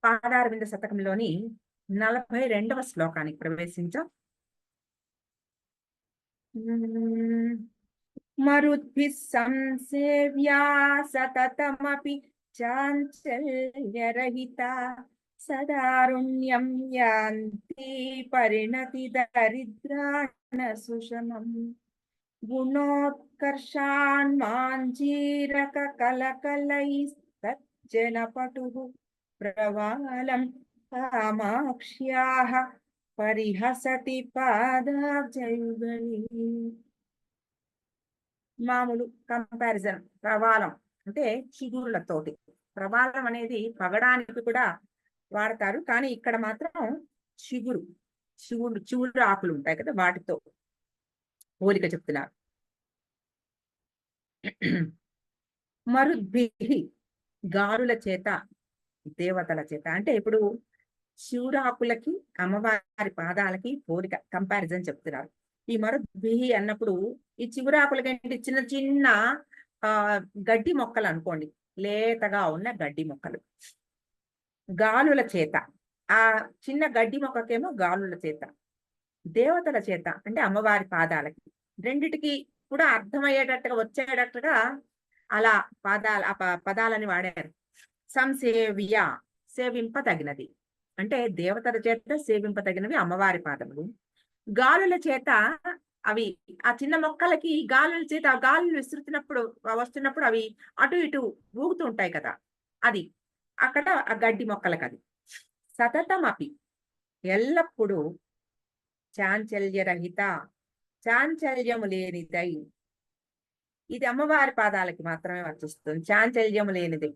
పాదారవింద శతకంలోని 42వ శ్లోకానికి ప్రవేశించాం. మరుద్భిః సంసేవ్యా సతతమపి చాంచల్యరహితా సదారుణ్యం యాంతి పరిణతి దరిద్రాణ సుషమం గుణోత్కర్షాన్మాంజీరక కలకలైస్తజ్జనపటుః ప్రవాలం కామాక్ష్యాః పరిహసతి పాదాబ్జయుగళీ. మామూలు కంపారిజన్. ప్రవాలం అంటే చిగురులతోటి. ప్రవాలం అనేది పగడానికి కూడా వాడతారు, కానీ ఇక్కడ మాత్రం చిగురు ఆకులు ఉంటాయి కదా, వాటితో పోలిక చెప్తున్నారు. మరుద్భిః గారుల చేత, దేవతల చేత. అంటే ఇప్పుడు శివురాకులకి అమ్మవారి పాదాలకి పోలిక, కంపారిజన్ చెప్తున్నారు. ఈ మరుద్భిః అన్నప్పుడు ఈ చిగురాకులకంటే చిన్న చిన్న గడ్డి మొక్కలు అనుకోండి, లేతగా ఉన్న గడ్డి మొక్కలు. గాలుల చేత, ఆ చిన్న గడ్డి మొక్కకేమో గాలుల చేత, దేవతల చేత అంటే అమ్మవారి పాదాలకి. రెండిటికి కూడా అర్థమయ్యేటట్టుగా వచ్చేటట్టుగా అలా పదాలని వాడారు. సంసేవ్య, సేవింపదగినది అంటే దేవతల చేత సేవింపదగినవి అమ్మవారి పాదములు. గాలుల చేత, అవి ఆ చిన్న మొక్కలకి గాలుల చేత, ఆ గాలులు విసురుతున్నప్పుడు వస్తున్నప్పుడు అవి అటు ఇటు ఊగుతూ ఉంటాయి కదా, అది అక్కడ ఆ గడ్డి మొక్కలకు. అది సతతమపి ఎల్లప్పుడూ చాంచల్యరహిత, చాంచల్యము లేనిదై. ఇది అమ్మవారి పాదాలకి మాత్రమే వర్తిస్తుంది, చాంచల్యము లేనిది.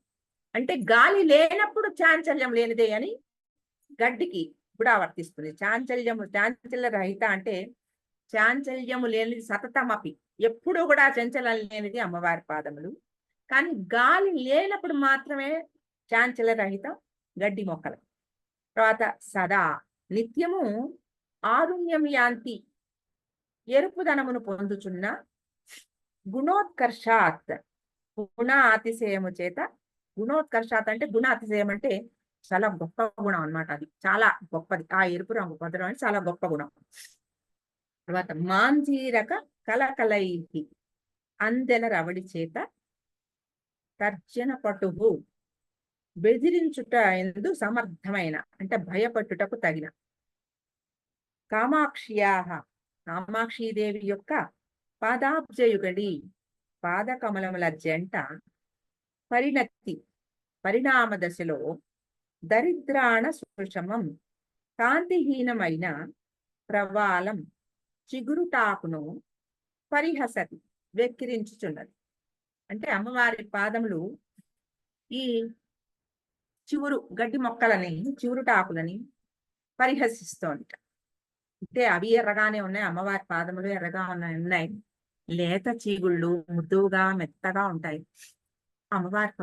అంటే గాలి లేనప్పుడు చాంచల్యం లేనిదే అని గడ్డికి కూడా వర్తిస్తుంది. చాంచల్య రహిత అంటే చాంచల్యము లేనిది, సతతమపి ఎప్పుడు కూడా చంచలం లేనిది అమ్మవారి పాదములు. కానీ గాలి లేనప్పుడు మాత్రమే చాంచల్య రహితం గడ్డి మొక్కలు. తర్వాత సదా, నిత్యము ఆరుణ్యం యాంతి, ఎరుపుదనమును పొందుచున్న, గుణోత్కర్షాత్, గుణ అతిశయము చేత. గుణోత్కర్షాత్ అంటే గుణ అతిశయం అంటే చాలా గొప్ప గుణం అన్నమాట. అది చాలా గొప్పది. ఆ ఎరుపు రంగు పొందడం అంటే చాలా గొప్ప గుణం. తర్వాత మాంజీరక కలకలైహి, అందెల రవడి చేత. తర్జన పటువు, బెదిరించుట ఎందు సమర్థమైన అంటే భయపట్టుటకు తగిన. కామాక్ష్యాః, కామాక్షీదేవి యొక్క పాదాబ్జయుగళి, పాదకమలముల జంట. పరిణతి, పరిణామ దశలో. దరిద్రాణ సుషమం, కాంతిహీనమైన ప్రవాలం, చిగురుటాకును. పరిహసతి, వెక్కిరించుచున్నది. అంటే అమ్మవారి పాదములు ఈ గడ్డి మొక్కలని, చిగురుటాకులని పరిహసిస్తోంది. అంటే అవి ఎర్రగానే ఉన్నాయి, అమ్మవారి పాదములు ఎర్రగా ఉన్నాయి. లేత చీగుళ్ళు మృదువుగా మెత్తగా ఉంటాయి. అమ్మవారి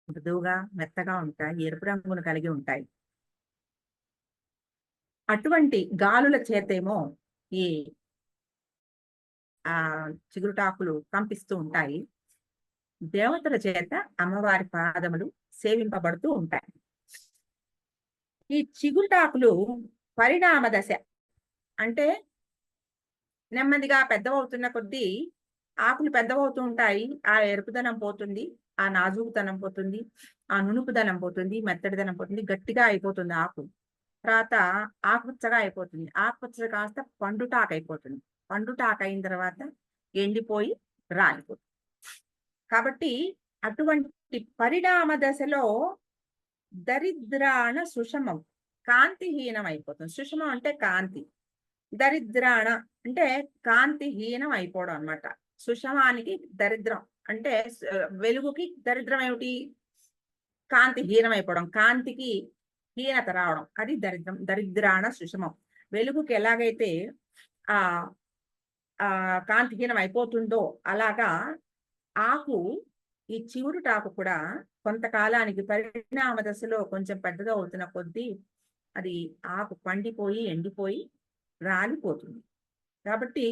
మృదువుగా మెత్తగా ఉంటాయి, ఎరుపు రంగును కలిగి ఉంటాయి. అటువంటి గాలుల చేతేమో ఈ చిగురుటాకులు కంపిస్తూ ఉంటాయి. దేవతల చేత అమ్మవారి పాదములు సేవింపబడుతూ ఉంటాయి. ఈ చిగురుటాకులు పరిణామ దశ అంటే నెమ్మదిగా పెద్దవవుతున్న కొద్దీ ఆకులు పెద్దవవుతూ ఉంటాయి. ఆ ఎరుపుదనం పోతుంది, ఆ నాజూకుతనం పోతుంది, ఆ నునుపుదనం పోతుంది, మెత్తడిదనం పోతుంది, గట్టిగా అయిపోతుంది ఆకు. తర్వాత ఆకుపచ్చగా అయిపోతుంది, ఆకుపచ్చ కాస్త పండుటాకు అయిపోతుంది, పండుటాకు అయిన తర్వాత ఎండిపోయి రాలిపోతుంది. కాబట్టి అటువంటి పరిణామ దశలో దరిద్రాణ సుషమం, కాంతిహీనం అయిపోతుంది. సుషమం అంటే కాంతి, దరిద్రాణ అంటే కాంతిహీనం అయిపోవడం అన్నమాట. సుషమానికి దరిద్రం అంటే వెలుగుకి దరిద్రం ఏమిటి? కాంతిహీనం అయిపోవడం, కాంతికి హీనత రావడం, అది దరిద్రం. దరిద్రాణ సుషమం. వెలుగుకి ఎలాగైతే ఆ కాంతిహీనం అయిపోతుందో అలాగా ఆకు, ఈ చిగురుటాకు కూడా కొంతకాలానికి పరిణామ దశలో కొంచెం పెద్దగా అవుతున్న కొద్దీ అది ఆకు పండిపోయి ఎండిపోయి రాలిపోతుంది. కాబట్టి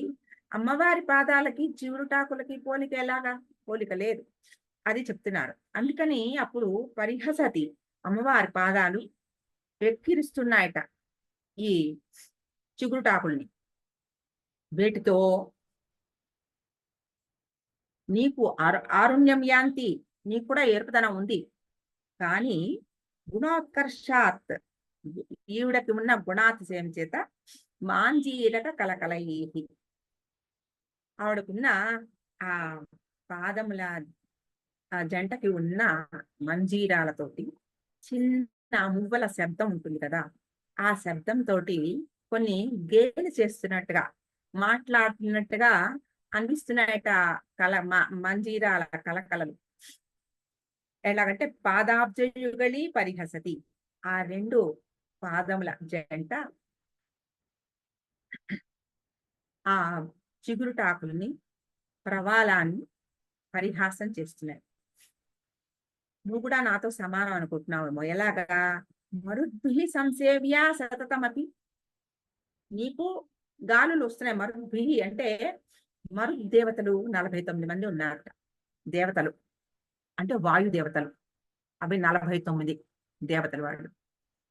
అమ్మవారి పాదాలకి చిగురుటాకులకి పోలిక ఎలాగా? పోలిక లేదు, అది చెప్తున్నారు. అందుకని అప్పుడు పరిహసతి, అమ్మవారి పాదాలు వెక్కిరిస్తున్నాయట ఈ చిగురుటాకుల్ని. వేటితో? నీకు ఆరుణ్యం యాంతి, నీకు కూడా ఎరుపుదనం ఉంది, కానీ గుణోత్కర్షాత్, ఈవిడకి ఉన్న గుణాతిశయం చేత మాంజీరక కలకలైహి, ఆవిడకున్న ఆ పాదముల ఆ జంటకి ఉన్న మంజీరాలతోటి చిన్న మువ్వల శబ్దం ఉంటుంది కదా, ఆ శబ్దంతో కొన్ని గేలు చేస్తున్నట్టుగా, మాట్లాడుతున్నట్టుగా అనిపిస్తున్నాయట మంజీరాల కలకలలు. ఎలాగంటే పాదాబ్జయుగళి పరిహసతి, ఆ రెండు పాదముల జంట ఆ చిగురుటాకుల్ని, ప్రవాలాన్ని పరిహాసం చేస్తున్నాయి. నువ్వు కూడా నాతో సమానం అనుకుంటున్నావేమో. ఎలాగా? మరుద్భి సంసేవ్య సతతమపి, నీకు గాలులు వస్తున్నాయి. మరుద్భి అంటే దేవతలు 49 మంది ఉన్నారట. దేవతలు అంటే వాయు దేవతలు, అవి 49 దేవతలు వాళ్ళు.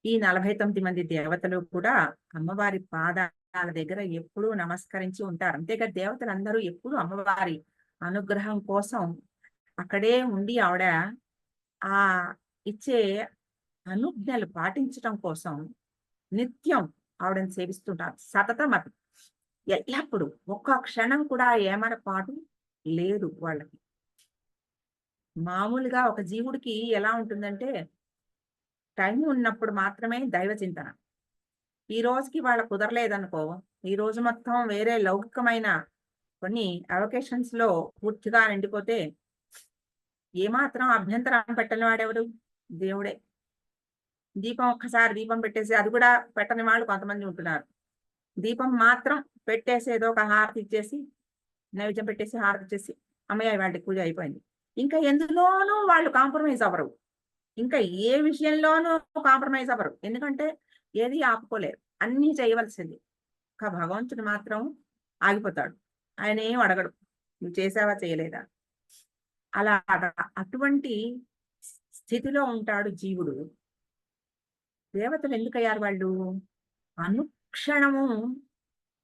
ఈ 49 మంది దేవతలు కూడా అమ్మవారి పాదాల దగ్గర ఎప్పుడూ నమస్కరించి ఉంటారు. అంతేగా దేవతలందరూ ఎప్పుడు అమ్మవారి అనుగ్రహం కోసం అక్కడే ఉండి ఆవిడ ఆ ఇచ్చే అనుజ్ఞలు పాటించటం కోసం నిత్యం ఆవిడని సేవిస్తుంటారు. సతతం అది ఎల్లప్పుడు, ఒక్క క్షణం కూడా ఏమరపాటు లేదు వాళ్ళకి. మామూలుగా ఒక జీవుడికి ఎలా ఉంటుందంటే, టైం ఉన్నప్పుడు మాత్రమే దైవ చింతన. ఈ రోజుకి వాళ్ళ కుదరలేదనుకో, ఈ రోజు మొత్తం వేరే లౌకికమైన కొన్ని అవకేషన్స్ లో పూర్తిగా నిండిపోతే ఏమాత్రం అభ్యంతరం పెట్టని వాడెవడు? దేవుడే. దీపం ఒక్కసారి దీపం పెట్టేసి, అది కూడా పెట్టని వాళ్ళు కొంతమంది ఉంటున్నారు. దీపం మాత్రం పెట్టేసి ఏదో ఒక హారతి ఇచ్చేసి, నైవేద్యం పెట్టేసి హారతి ఇచ్చేసి, అమ్మయ్య వాళ్ళకి పూజ అయిపోయింది. ఇంకా ఎందులోనూ వాళ్ళు కాంప్రమైజ్ అవ్వరు. ఇంకా ఏ విషయంలోనూ కాంప్రమైజ్ అవ్వరు. ఎందుకంటే ఏది ఆపుకోలేరు, అన్నీ చేయవలసింది. ఒక భగవంతుడు మాత్రం ఆగిపోతాడు. ఆయన ఏం అడగడు, నువ్వు చేసావా చేయలేదా. అలా అటువంటి స్థితిలో ఉంటాడు జీవుడు. దేవతలు ఎందుకయ్యారు వాళ్ళు? అనుక్షణము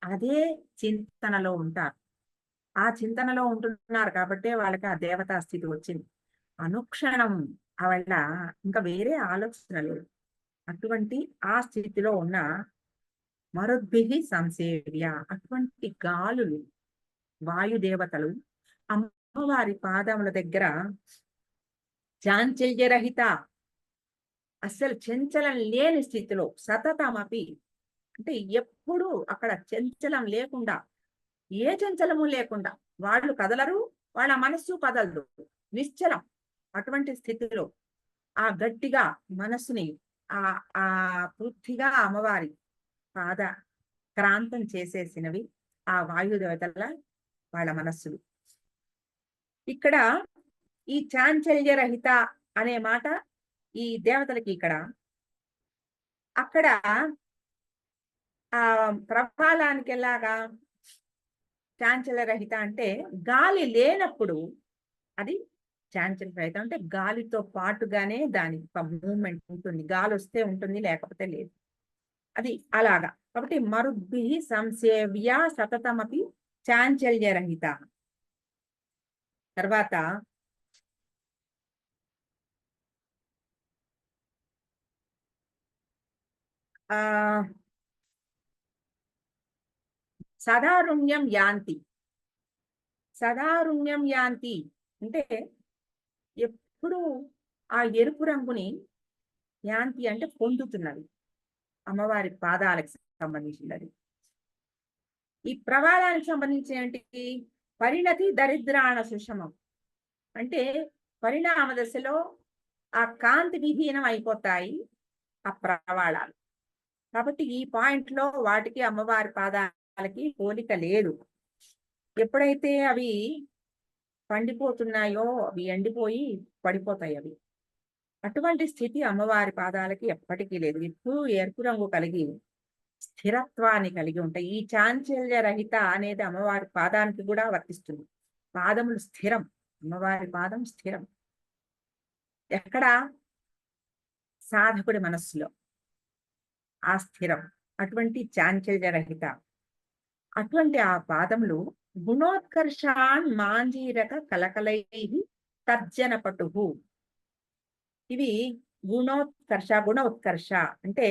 అదే చింతనలో ఉంటారు. ఆ చింతనలో ఉంటున్నారు కాబట్టే వాళ్ళకి ఆ దేవతా స్థితి వచ్చింది. అనుక్షణం వల్ల ఇంకా వేరే ఆలోచన లేదు. అటువంటి ఆ స్థితిలో ఉన్న మరుద్భిహి సంసేవ్య, అటువంటి గాలులు, వాయుదేవతలు అమ్మవారి పాదముల దగ్గర చాంచల్యరహిత, అస్సలు చంచలం లేని స్థితిలో, సతతమపి అంటే ఎప్పుడు అక్కడ చంచలం లేకుండా, ఏ చంచలము లేకుండా, వాళ్ళు కదలరు, వాళ్ళ మనస్సు కదలదు, నిశ్చలం. అటువంటి స్థితిలో ఆ గట్టిగా మనస్సుని ఆ ఆ పూర్తిగా అమ్మవారి పాద క్రాంతం చేసేసినవి ఆ వాయుదేవతల వాళ్ళ మనస్సులు. ఇక్కడ ఈ చాంచల్యరహిత అనే మాట ఈ దేవతలకి ఇక్కడ, అక్కడ ఆ ప్రభాలానికి ఎలాగా చాంచల్యరహిత అంటే గాలి లేనప్పుడు అది చాంచల్యరహిత అంటే గాలితో పాటుగానే దాని మూమెంట్ ఉంటుంది. గాలి వస్తే ఉంటుంది, లేకపోతే లేదు. అది అలాగా. కాబట్టి మరుద్భి సంసేవ్య సతతమపి చాంచల్యరహిత. తర్వాత ఆ సదారుణ్యం యాంతి. సదారుణ్యం యాంతి అంటే ఎప్పుడు ఆ ఎరుపు రంగుని, యాంతి అంటే పొందుతున్నది, అమ్మవారి పాదాలకు సంబంధించినది. ఈ ప్రవాలానికి సంబంధించి ఏంటి? పరిణతి దరిద్రాణ సుషమం అంటే పరిణామ దశలో ఆ కాంతి విహీనం అయిపోతాయి ఆ ప్రవాళాలు. కాబట్టి ఈ పాయింట్ లో వాటికి అమ్మవారి పాదాలకి పోలిక లేదు. ఎప్పుడైతే అవి పండిపోతున్నాయో అవి ఎండిపోయి పడిపోతాయి అవి. అటువంటి స్థితి అమ్మవారి పాదాలకి ఎప్పటికీ లేదు. ఎప్పుడూ ఎరుపు రంగు కలిగి స్థిరత్వాన్ని కలిగి ఉంటాయి. ఈ చాంచల్య రహిత అనేది అమ్మవారి పాదానికి కూడా వర్తిస్తుంది. పాదములు స్థిరం, అమ్మవారి పాదం స్థిరం. ఎక్కడ? సాధకుడి మనస్సులో ఆ స్థిరం, అటువంటి చాంచల్యరహిత, అటువంటి ఆ పాదములు గుణోత్కర్షాన్ మాంజీరక కలకలై తర్జన పటుహు. ఇవి గుణ ఉత్కర్ష అంటే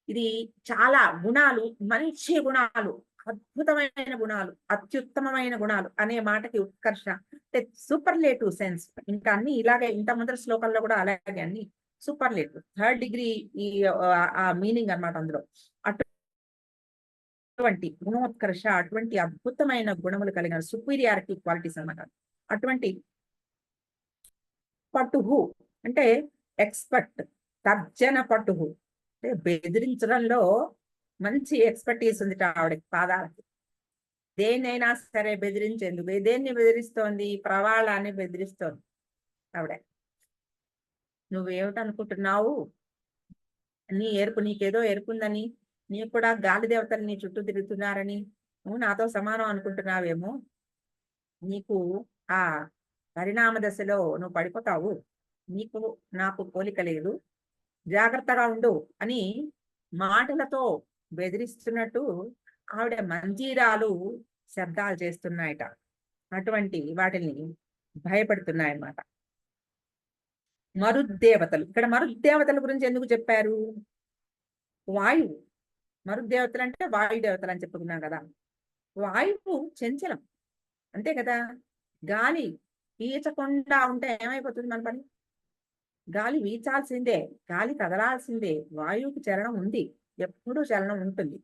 ఇది చాలా గుణాలు, మంచి గుణాలు, అద్భుతమైన గుణాలు, అత్యుత్తమమైన గుణాలు అనే మాటకి ఉత్కర్ష అంటే సూపర్లేటివ్ సెన్స్. ఇంకా అన్ని ఇలాగే ఇంత ముందర శ్లోకంలో కూడా అలాగే అన్ని సూపర్లేటివ్, థర్డ్ డిగ్రీ ఈ ఆ మీనింగ్ అన్నమాట అందులో. అటువంటి గుణోత్కర్ష, అటువంటి అద్భుతమైన గుణములు కలిగిన సుపీరియారిటీ క్వాలిటీస్ అన్నమాట. అటువంటి పటుహు అంటే ఎక్స్పర్ట్, తర్జన పటుహు అంటే బెదిరించడంలో మంచి ఎక్స్పర్టీస్ ఉంది ఆవిడకి పాదాలకి. దేన్నైనా సరే బెదిరించేందుకు. దేన్ని బెదిరిస్తోంది? ప్రవాళాన్ని బెదిరిస్తోంది ఆవిడ. నువ్వేమిటనుకుంటున్నావు? నీ ఎరుపు, నీకేదో ఎరుపుందని, నీకు కూడా గాలి దేవతలు నీ చుట్టూ తిరుగుతున్నారని నువ్వు నాతో సమానం అనుకుంటున్నావేమో. నీకు ఆ పరిణామ దశలో నువ్వు పడిపోతావు. నీకు నాకు పోలిక లేదు, జాగ్రత్తగా ఉండు అని మాటలతో బెదిరిస్తున్నట్టు ఆవిడ మంజీరాలు శబ్దాలు చేస్తున్నాయట. అటువంటి వాటిని భయపడుతున్నాయన్నమాట. మరుద్దేవతలు, ఇక్కడ మరుద్దేవతల గురించి ఎందుకు చెప్పారు? వాయువు, మరుద్దేవతలు అంటే వాయుదేవతలు అని చెప్పుకున్నాం కదా. వాయువు చంచలం అంతే కదా. గాలి వీచకుండా ఉంటే ఏమైపోతుంది మన పని? గాలి వీచాల్సిందే, గాలి కదలాల్సిందే. వాయువుకి చలనం ఉంది, ఎప్పుడూ చలనం ఉంటుంది.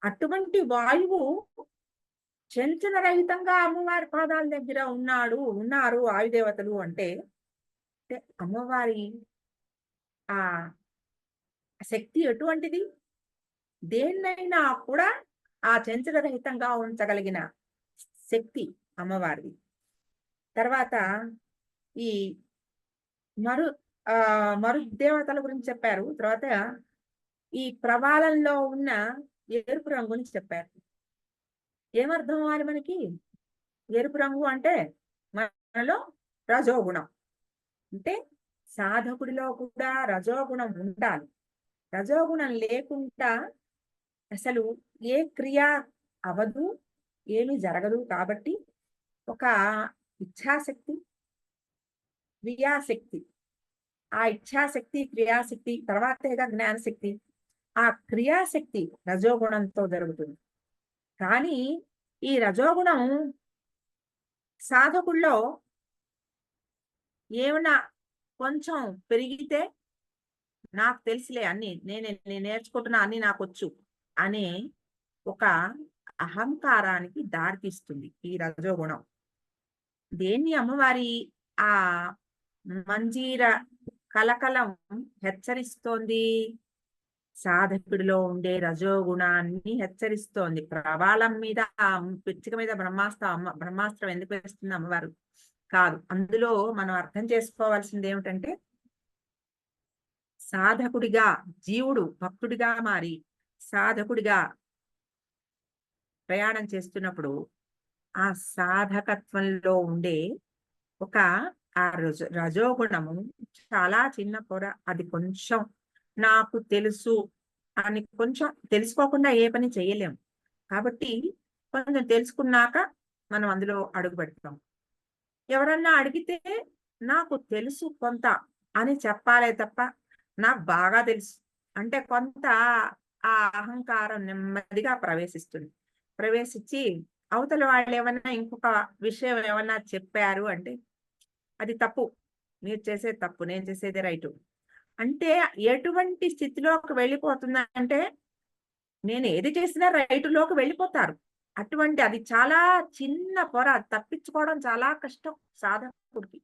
అటువంటి వాయువు చంచలరహితంగా అమ్మవారి పాదాల దగ్గర ఉన్నారు వాయుదేవతలు అంటే అమ్మవారి ఆ శక్తి ఎటువంటిది? దేన్నైనా కూడా ఆ చంచలరహితంగా ఉంచగలిగిన శక్తి అమ్మవారిది. తర్వాత ఈ మరుదేవతల గురించి చెప్పారు. తర్వాత ఈ ప్రవాళంలో ఉన్న ఎరుపు రంగు గురించి చెప్పారు. ఏమర్థం అవ్వాలి మనకి? ఎరుపు రంగు అంటే మనలో రజోగుణం. అంటే సాధకుడిలో కూడా రజోగుణం ఉండాలి. రజోగుణం లేకుండా అసలు ఏ క్రియ అవదు, ఏమీ జరగదు. కాబట్టి ఒక ఇచ్ఛాశక్తి, క్రియాశక్తి, ఆ ఇచ్ఛాశక్తి, క్రియాశక్తి తర్వాతేగా జ్ఞానశక్తి. ఆ క్రియాశక్తి రజోగుణంతో జరుగుతుంది. కానీ ఈ రజోగుణం సాధకుల్లో ఏమన్నా కొంచెం పెరిగితే నాకు తెలుసులే అన్ని, నేను నేర్చుకుంటున్నా, అన్ని నాకు వచ్చు అనే ఒక అహంకారానికి దారితీస్తుంది ఈ రజోగుణం. దేన్ని అమ్మవారి ఆ మంజీర కలకలం హెచ్చరిస్తోంది? సాధకుడిలో ఉండే రజోగుణాన్ని హెచ్చరిస్తోంది. ప్రవాళం మీద పిచ్చిక మీద బ్రహ్మాస్త్రం ఎందుకు వేస్తుంది అమ్మవారు? కాదు. అందులో మనం అర్థం చేసుకోవాల్సింది ఏమిటంటే సాధకుడిగా జీవుడు భక్తుడిగా మారి సాధకుడిగా ప్రయాణం చేస్తున్నప్పుడు ఆ సాధకత్వంలో ఉండే ఒక ఆ రజోగుణము చాలా చిన్న పొర. అది కొంచెం నాకు తెలుసు అని కొంచెం తెలుసుకోకుండా ఏ పని చేయలేము. కాబట్టి కొంచెం తెలుసుకున్నాక మనం అందులో అడుగు పెడతాం. ఎవరన్నా అడిగితే నాకు తెలుసు కొంత అని చెప్పాలే తప్ప నాకు బాగా తెలుసు అంటే కొంత ఆ అహంకారం నెమ్మదిగా ప్రవేశించి అవతల వాళ్ళు ఏమన్నా ఇంకొక విషయం ఏమన్నా చెప్పారు అంటే అది తప్పు, మీరు చేసేది తప్పు, నేను చేసేది రైటు అంటే ఎటువంటి స్థితిలోకి వెళ్ళిపోతుందంటే నేను ఏది చేసినా రైటులోకి వెళ్ళిపోతారు. అటువంటి అది చాలా చిన్న పొర, తప్పించుకోవడం చాలా కష్టం సాధకుడికి.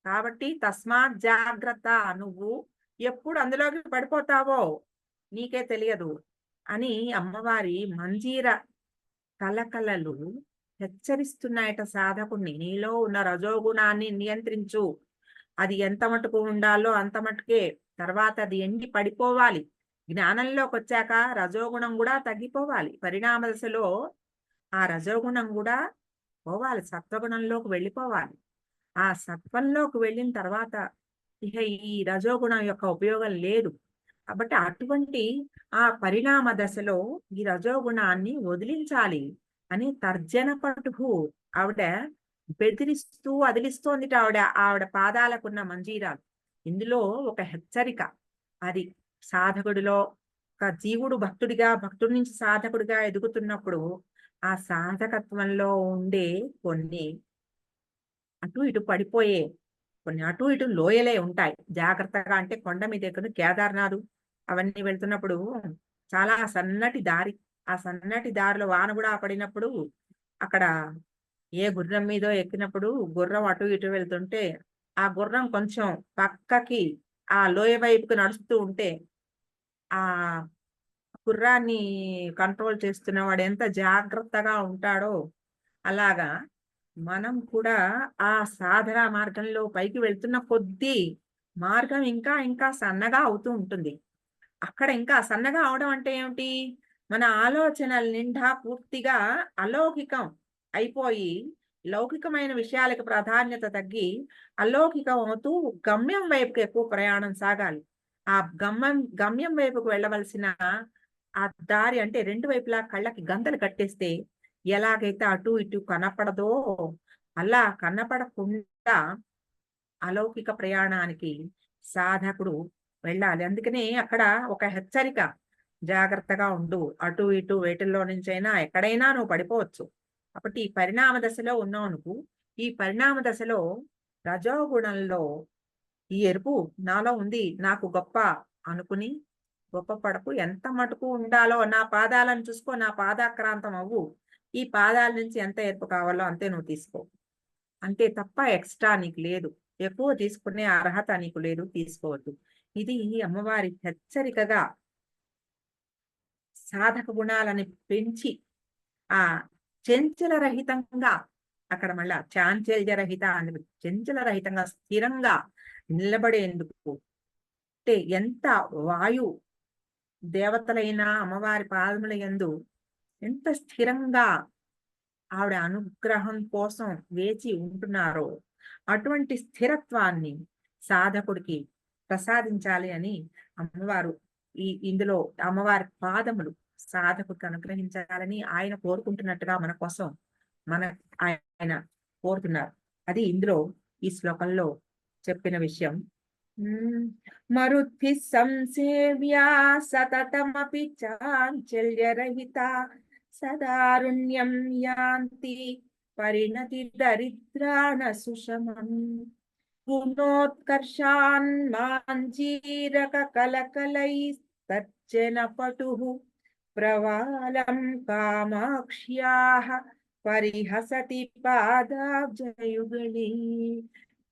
కాబట్టి తస్మాత్ జాగ్రత్త, నువ్వు ఎప్పుడు అందులోకి పడిపోతావో నీకే తెలియదు అని అమ్మవారి మంజీర కలకలలు హెచ్చరిస్తున్నాయట సాధకుడిని. నీలో ఉన్న రజోగుణాన్ని నియంత్రించు, అది ఎంత మటుకు ఉండాలో అంత మటుకే. తర్వాత అది ఎండి పడిపోవాలి. జ్ఞానంలోకి వచ్చాక రజోగుణం కూడా తగ్గిపోవాలి. పరిణామ దశలో ఆ రజోగుణం కూడా పోవాలి, సత్వగుణంలోకి వెళ్ళిపోవాలి. ఆ సత్వంలోకి వెళ్ళిన తర్వాత ఇక ఈ రజోగుణం యొక్క ఉపయోగం లేదు. కాబట్టి అటువంటి ఆ పరిణామ దశలో ఈ రజోగుణాన్ని వదిలించాలి అని తర్జన పటుహు, ఆవిడ బెదిరిస్తూ అదిలిస్తోందిట. ఆవిడ ఆవిడ పాదాలకున్న మంజీరాలు. ఇందులో ఒక హెచ్చరిక. అది సాధకుడిలో ఒక జీవుడు భక్తుడి నుంచి సాధకుడిగా ఎదుగుతున్నప్పుడు ఆ సాధకత్వంలో ఉండే కొన్ని అటు ఇటు పడిపోయే, కొన్ని అటు ఇటు లోయలే ఉంటాయి. జాగ్రత్తగా అంటే కొండ మీద ఎక్కును కేదార్నాథ్ అవన్నీ వెళ్తున్నప్పుడు చాలా సన్నటి దారి. ఆ సన్నటి దారిలో వాన కూడా పడినప్పుడు అక్కడ ఏ గుర్రం మీదో ఎక్కినప్పుడు గుర్రం అటు ఇటు వెళ్తుంటే ఆ గుర్రం కొంచెం పక్కకి ఆ లోయ వైపుకి నడుస్తూ ఉంటే ఆ గుర్రాన్ని కంట్రోల్ చేస్తున్నవాడు ఎంత జాగ్రత్తగా ఉంటాడో అలాగా మనం కూడా ఆ సాధన మార్గంలో పైకి వెళ్తున్న కొద్దీ మార్గం ఇంకా ఇంకా సన్నగా అవుతూ ఉంటుంది. అక్కడ ఇంకా సన్నగా అవడం అంటే ఏమిటి? మన ఆలోచనల నిండా పూర్తిగా అలౌకికం అయిపోయి, లౌకికమైన విషయాలకు ప్రాధాన్యత తగ్గి, అలౌకికం అవుతూ గమ్యం వైపుకి ఎక్కువ ప్రయాణం సాగాలి. ఆ గమ్యం వైపుకు వెళ్ళవలసిన ఆ దారి అంటే రెండు వైపులా కళ్ళకి గంతలు కట్టేస్తే ఎలాగైతే అటు ఇటు కనపడదో అలా కనపడకుండా అలౌకిక ప్రయాణానికి సాధకుడు వెళ్ళాలి. అందుకనే అక్కడ ఒక హెచ్చరిక, జాగ్రత్తగా ఉండు, అటు ఇటు వేటిల్లో నుంచైనా ఎక్కడైనా నువ్వు పడిపోవచ్చు. కాబట్టి ఈ పరిణామ దశలో ఉన్నావు నువ్వు. ఈ పరిణామ దశలో రజోగుణంలో ఈ ఎరుపు నాలో ఉంది, నాకు గొప్ప అనుకుని గొప్ప పడకు. ఎంత మటుకు ఉండాలో నా పాదాలను చూసుకో, నా పాదాక్రాంతం అవ్వు. ఈ పాదాల నుంచి ఎంత ఎరుపు కావాలో అంతే నువ్వు తీసుకో. అంతే తప్ప ఎక్స్ట్రా నీకు లేదు. ఎక్కువ తీసుకునే అర్హత నీకు లేదు, తీసుకోవద్దు. ఇది అమ్మవారి హెచ్చరికగా సాధక గుణాలని పెంచి ఆ చెంచల రహితంగా, అక్కడ మళ్ళా చాంచల్య రహిత అని చెంచల రహితంగా స్థిరంగా నిలబడేందుకు అంటే ఎంత వాయు దేవతలైన అమ్మవారి పాదముల యందు ఎంత స్థిరంగా ఆవిడ అనుగ్రహం కోసం వేచి ఉంటున్నారో అటువంటి స్థిరత్వాన్ని సాధకుడికి ప్రసాదించాలి అని అమ్మవారు ఇందులో అమ్మవారి పాదములు సాధకుడికి అనుగ్రహించాలని ఆయన కోరుకుంటున్నట్టుగా మన కోసం మన ఆయన కోరుతున్నారు. అది ఇందులో ఈ శ్లోకంలో చెప్పిన విషయం. మరుద్భిః సంసేవ్యా సతతమపి చాంచల్యరహిత సదారుణ్యం యాంతి పరిణతి దరిద్రాణ సుషమం గుణోత్కర్షాన్ మాంజీరక కలకలైస్తర్జన పటుః ప్రవాలం కామాక్ష్యాః పరిహసతి పాదాబ్జయుగళీ.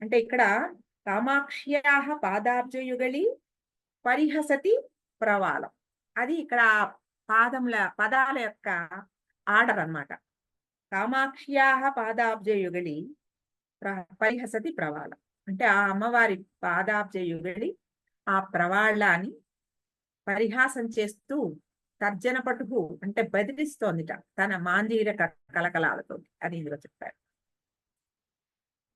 అంటే ఇక్కడ కామాక్ష్యాః పాదాబ్జయుగళీ పరిహసతి ప్రవాలం, అది ఇక్కడ పదాల యొక్క ఆర్డర్ అన్నమాట. కామాక్ష్యాః పాదాబ్జయుగళీ పరిహసతి ప్రవాళం అంటే ఆ అమ్మవారి పాదాబ్జయుగళి ఆ ప్రవాళాన్ని పరిహాసం చేస్తూ తర్జన పటుకు అంటే బెదిరిస్తోందిట తన మాంజీరక కలకలాలతో అని ఇందులో చెప్పారు.